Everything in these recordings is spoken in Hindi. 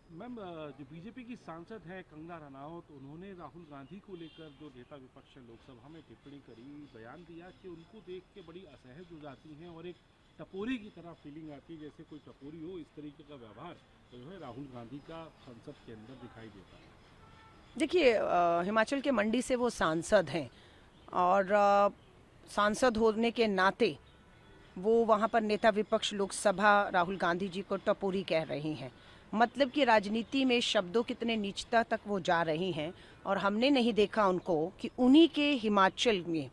मैम, जो बीजेपी की सांसद है कंगना रनावत, उन्होंने राहुल गांधी को लेकर जो नेता विपक्ष है लोकसभा में टिप्पणी करी, बयान दिया कि उनको देख के बड़ी असहज हो जाती हैं और एक टपोरी की तरह फीलिंग आती है, जैसे कोई टपोरी हो। इस तरीके का व्यवहार जो है राहुल गांधी का संसद के अंदर दिखाई देता है। देखिए, हिमाचल के मंडी से वो सांसद हैं और सांसद होने के नाते वो वहाँ पर नेता विपक्ष लोकसभा राहुल गांधी जी को टपोरी कह रही हैं। मतलब कि राजनीति में शब्दों कितने नीचता तक वो जा रही हैं और हमने नहीं देखा उनको कि उन्हीं के हिमाचल में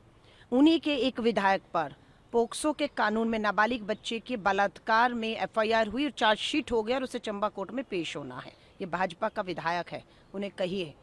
उन्हीं के एक विधायक पर पोक्सो के कानून में नाबालिग बच्चे के बलात्कार में एफआईआर हुई और चार्जशीट हो गया और उसे चंबा कोर्ट में पेश होना है। ये भाजपा का विधायक है, उन्हें कहिए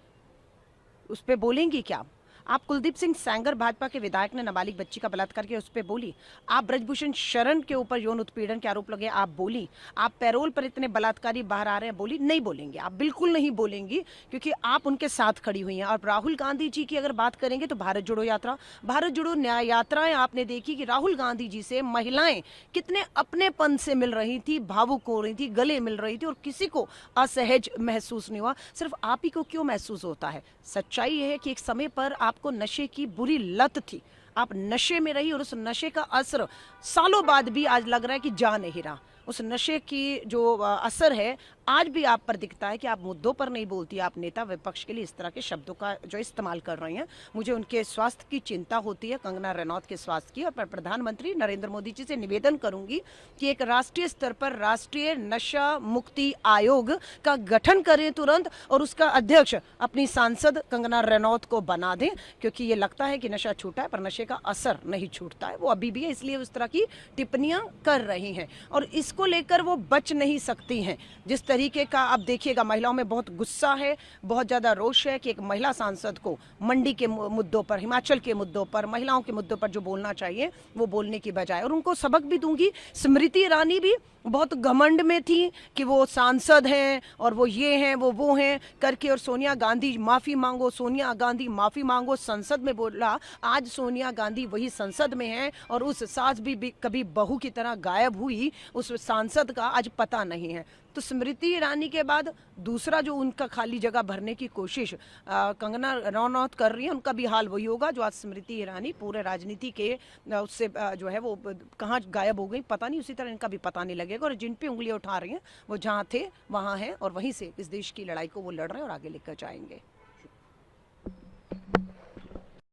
उस पर बोलेंगी क्या आप? कुलदीप सिंह सेंगर भाजपा के विधायक ने नाबालिग बच्ची का बलात्कार किया, उस पर बोली। आप ब्रजभूषण शरण के ऊपर यौन उत्पीड़न के आरोप लगे, आप बोली। आप पैरोल पर इतने बलात्कारी बाहर आ रहे हैं, बोली? नहीं बोलेंगे, आप बिल्कुल नहीं बोलेंगी, क्योंकि आप उनके साथ खड़ी हुई हैं। और राहुल गांधी जी की अगर बात करेंगे तो भारत जोड़ो यात्रा, भारत जोड़ो न्याय यात्राएं आपने देखी कि राहुल गांधी जी से महिलाएं कितने अपनेपन से मिल रही थी, भावुक हो रही थी, गले मिल रही थी और किसी को असहज महसूस नहीं हुआ। सिर्फ आप ही को क्यों महसूस होता है? सच्चाई यह है कि एक समय पर आपको नशे की बुरी लत थी, आप नशे में रही और उस नशे का असर सालों बाद भी आज लग रहा है कि जा नहीं रहा। उस नशे की जो असर है आज भी आप पर दिखता है कि आप मुद्दों पर नहीं बोलती। आप नेता विपक्ष के लिए इस तरह के शब्दों का जो इस्तेमाल कर रही हैं। मुझे उनके स्वास्थ्य की चिंता होती है, कंगना रनौत के स्वास्थ्य की, और प्रधानमंत्री नरेंद्र मोदी जी से निवेदन करूंगी कि एक राष्ट्रीय स्तर पर राष्ट्रीय नशा मुक्ति आयोग का गठन करें तुरंत और उसका अध्यक्ष अपनी सांसद कंगना रनौत को बना दें, क्योंकि ये लगता है कि नशा छूटा है पर नशे का असर नहीं छूटता है, वो अभी भी है, इसलिए उस तरह की टिप्पणियां कर रही हैं और इसको लेकर वो बच नहीं सकती हैं। जिस तरीके का आप देखिएगा, महिलाओं में बहुत गुस्सा है, बहुत ज़्यादा रोष है कि एक महिला सांसद को मंडी के मुद्दों पर, हिमाचल के मुद्दों पर, महिलाओं के मुद्दों पर जो बोलना चाहिए वो बोलने की बजाय। और उनको सबक भी दूंगी। स्मृति ईरानी भी बहुत घमंड में थी कि वो सांसद हैं और वो ये हैं वो हैं करके, और सोनिया गांधी माफ़ी मांगो, सोनिया गांधी माफ़ी मांगो संसद में बोला। आज सोनिया गांधी वही संसद में हैं और उस सास भी कभी बहू की तरह गायब हुई उस सांसद का आज पता नहीं है। तो स्मृति ईरानी के बाद दूसरा जो उनका खाली जगह भरने की कोशिश कंगना रनौत कर रही है, उनका भी हाल वही होगा जो आज स्मृति ईरानी पूरे राजनीति के उससे जो है वो कहाँ गायब हो गई पता नहीं, उसी तरह इनका भी पता नहीं लगेगा। और जिन पे उंगलियां उठा रही हैं वो जहाँ थे वहाँ हैं और वहीं से इस देश की लड़ाई को वो लड़ रहे हैं और आगे लेकर जाएंगे।